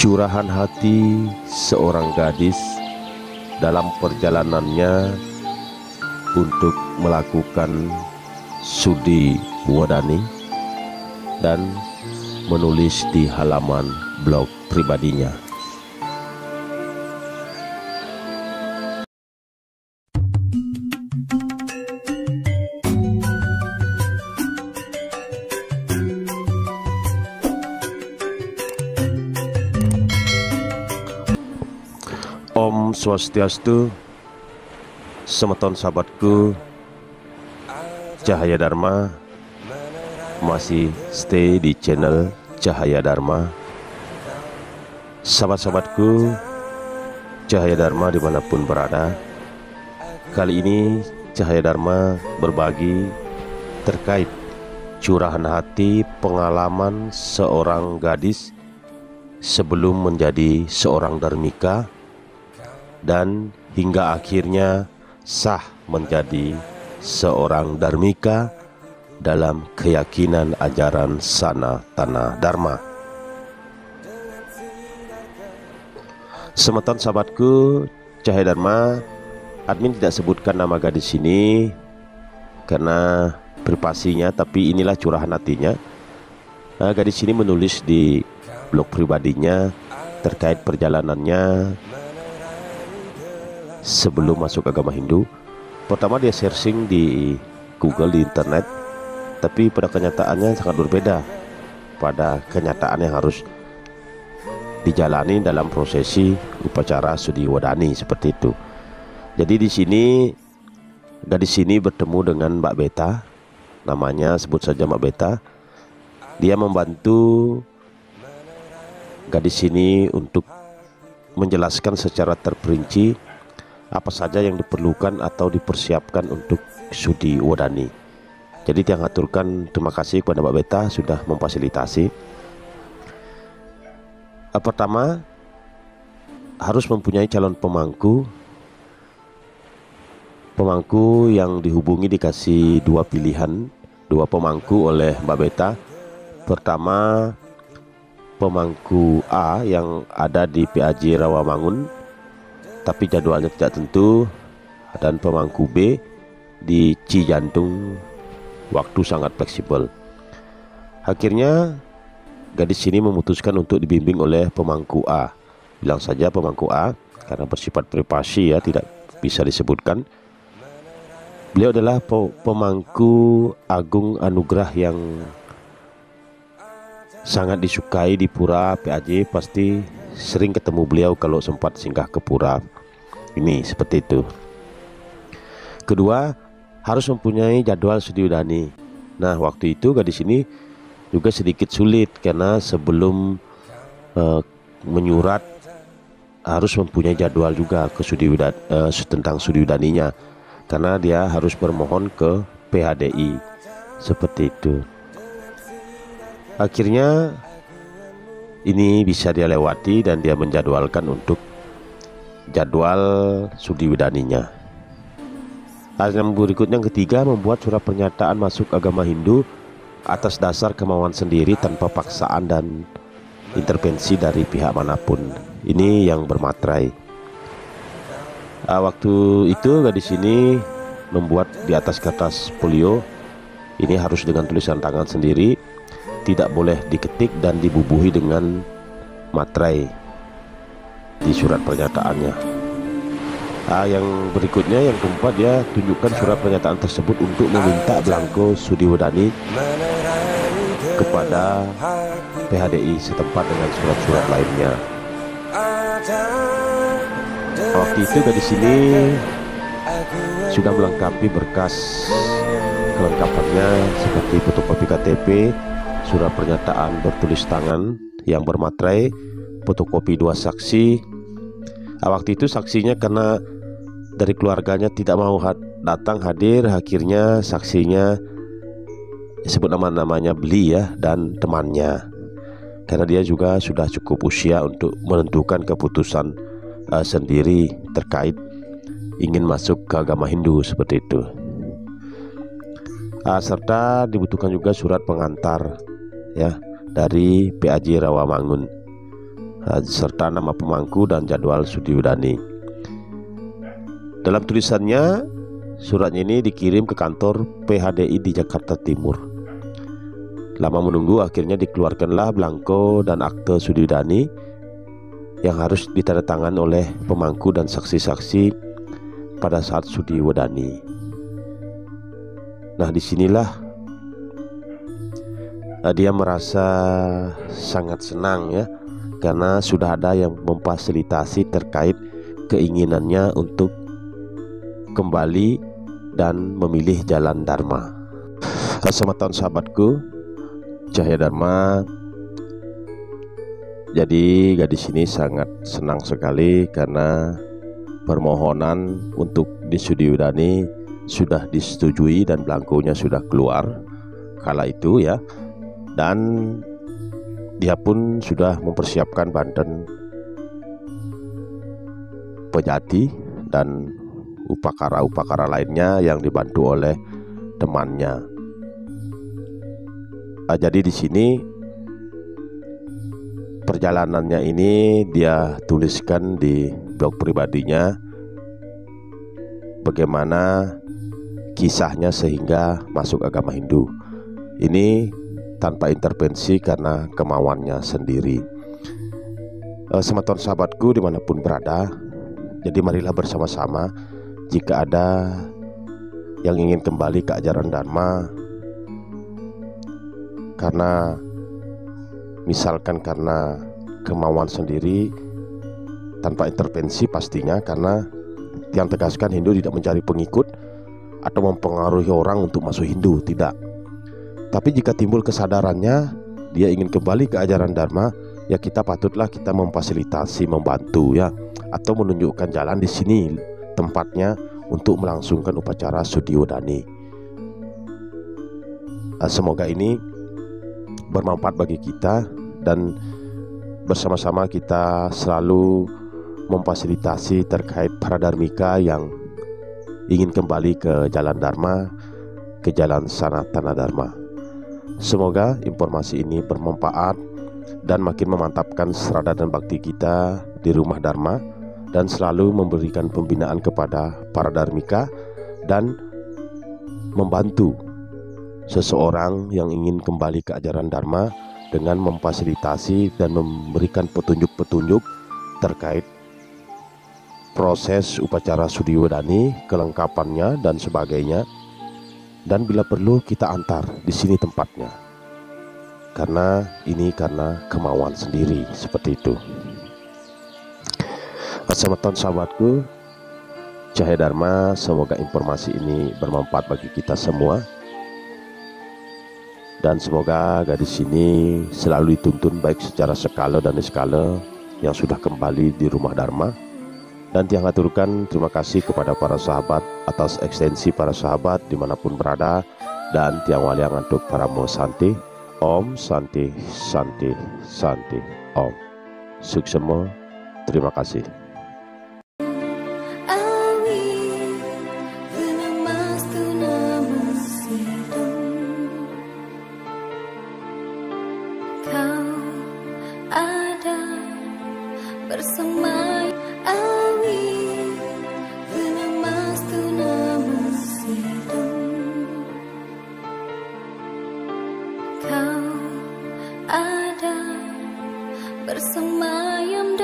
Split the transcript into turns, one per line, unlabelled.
Curahan hati seorang gadis dalam perjalanannya untuk melakukan studi wadani dan menulis di halaman blog pribadinya. Om Swastiastu, semeton sahabatku, Cahaya Dharma masih stay di channel Cahaya Dharma. Sahabat-sahabatku Cahaya Dharma dimanapun berada, kali ini Cahaya Dharma berbagi terkait curahan hati pengalaman seorang gadis sebelum menjadi seorang dharmika dan hingga akhirnya sah menjadi seorang dharmika dalam keyakinan ajaran Sanatana Dharma. Semeton sahabatku Cahaya Dharma, admin tidak sebutkan nama gadis ini karena privasinya, tapi inilah curahan hatinya. Gadis ini menulis di blog pribadinya terkait perjalanannya sebelum masuk agama Hindu. Pertama dia searching di Google, di internet, tapi pada kenyataannya sangat berbeda pada kenyataan yang harus dijalani dalam prosesi upacara studi wadani seperti itu. Jadi di sini gadis ini bertemu dengan Mbak Beta, namanya sebut saja Mbak Beta. Dia membantu gadis ini untuk menjelaskan secara terperinci apa saja yang diperlukan atau dipersiapkan untuk studi wadani. Jadi dia mengaturkan terima kasih kepada Mbak Beta sudah memfasilitasi. Pertama, harus mempunyai calon pemangku. Pemangku yang dihubungi dikasih dua pilihan, dua pemangku oleh Mbak Beta. Pertama, pemangku A yang ada di PAJ Rawamangun tapi jadwalnya tidak tentu, dan pemangku B di Cijantung, waktu sangat fleksibel. Akhirnya gadis ini memutuskan untuk dibimbing oleh pemangku A. Bilang saja pemangku A karena bersifat privasi ya, tidak bisa disebutkan. Beliau adalah pemangku Agung Anugrah yang sangat disukai di Pura PAJ. Pasti sering ketemu beliau kalau sempat singgah ke Pura ini, seperti itu. Kedua, harus mempunyai jadwal studi wadani. Nah, waktu itu gadis ini juga sedikit sulit karena sebelum menyurat harus mempunyai jadwal juga ke tentang studi wadaninya, karena dia harus bermohon ke PHDI seperti itu. Akhirnya ini bisa dia lewati dan dia menjadwalkan untuk jadwal studi wadaninya. Yang berikutnya, yang ketiga, membuat surat pernyataan masuk agama Hindu atas dasar kemauan sendiri tanpa paksaan dan intervensi dari pihak manapun. Ini yang bermaterai. Waktu itu gadis ini membuat di atas kertas folio. Ini harus dengan tulisan tangan sendiri, tidak boleh diketik dan dibubuhi dengan materai di surat pernyataannya. Yang berikutnya, yang keempat, dia tunjukkan surat pernyataan tersebut untuk meminta belangko studi wadani kepada PHDI setempat dengan surat-surat lainnya. Waktu itu gadis ini sudah melengkapi berkas kelengkapannya seperti fotokopi KTP, surat pernyataan bertulis tangan yang bermaterai, fotokopi 2 saksi. Waktu itu saksinya karena dari keluarganya tidak mau datang hadir, akhirnya saksinya sebut namanya Beli ya, dan temannya, karena dia juga sudah cukup usia untuk menentukan keputusan sendiri terkait ingin masuk ke agama Hindu seperti itu. Serta dibutuhkan juga surat pengantar ya dari PAJ Rawamangun. serta nama pemangku dan jadwal studi Udani. Dalam tulisannya, suratnya ini dikirim ke kantor PHDI di Jakarta Timur. Lama menunggu, akhirnya dikeluarkanlah belangko dan akte studi Udani yang harus ditandatangani oleh pemangku dan saksi-saksi pada saat studi Udani. Nah, disinilah dia merasa sangat senang ya, karena sudah ada yang memfasilitasi terkait keinginannya untuk kembali dan memilih jalan Dharma. Selamat tahun sahabatku, Cahaya Dharma. Jadi gadis ini sangat senang sekali karena permohonan untuk di studi Udani sudah disetujui dan belangkonya sudah keluar kala itu ya. Dan dia pun sudah mempersiapkan Banten Pejati dan upakara-upakara lainnya yang dibantu oleh temannya. Jadi di sini perjalanannya ini dia tuliskan di blog pribadinya, bagaimana kisahnya sehingga masuk agama Hindu. Ini tanpa intervensi karena kemauannya sendiri. Selamat sahabatku dimanapun berada. Jadi marilah bersama-sama, jika ada yang ingin kembali ke ajaran Dharma, karena misalkan karena kemauan sendiri tanpa intervensi pastinya, karena yang tegaskan Hindu tidak mencari pengikut atau mempengaruhi orang untuk masuk Hindu, tidak. Tapi jika timbul kesadarannya dia ingin kembali ke ajaran Dharma, ya kita patutlah kita memfasilitasi, membantu ya, atau menunjukkan jalan di sini tempatnya untuk melangsungkan upacara studi Udani. Semoga ini bermanfaat bagi kita dan bersama-sama kita selalu memfasilitasi terkait para dharmika yang ingin kembali ke jalan Dharma, ke jalan Sanatana Dharma. Semoga informasi ini bermanfaat dan makin memantapkan serada dan bakti kita di rumah Dharma, dan selalu memberikan pembinaan kepada para dharmika dan membantu seseorang yang ingin kembali ke ajaran Dharma dengan memfasilitasi dan memberikan petunjuk-petunjuk terkait proses upacara studi Udani, kelengkapannya dan sebagainya. Dan bila perlu kita antar di sini tempatnya, karena ini karena kemauan sendiri seperti itu. Selamat tahun sahabatku, Cahaya Dharma. Semoga informasi ini bermanfaat bagi kita semua, dan semoga gadis ini selalu dituntun baik secara skala dan niskala yang sudah kembali di rumah Dharma. Dan tiang aturkan terima kasih kepada para sahabat atas ekstensi para sahabat dimanapun berada, dan tiang waliang untuk para Santi. Om Santi Santi Santi Om. Suksema. Terima kasih.
Kau ada bersama Awi Namastu Namasidam. Kau ada bersemayam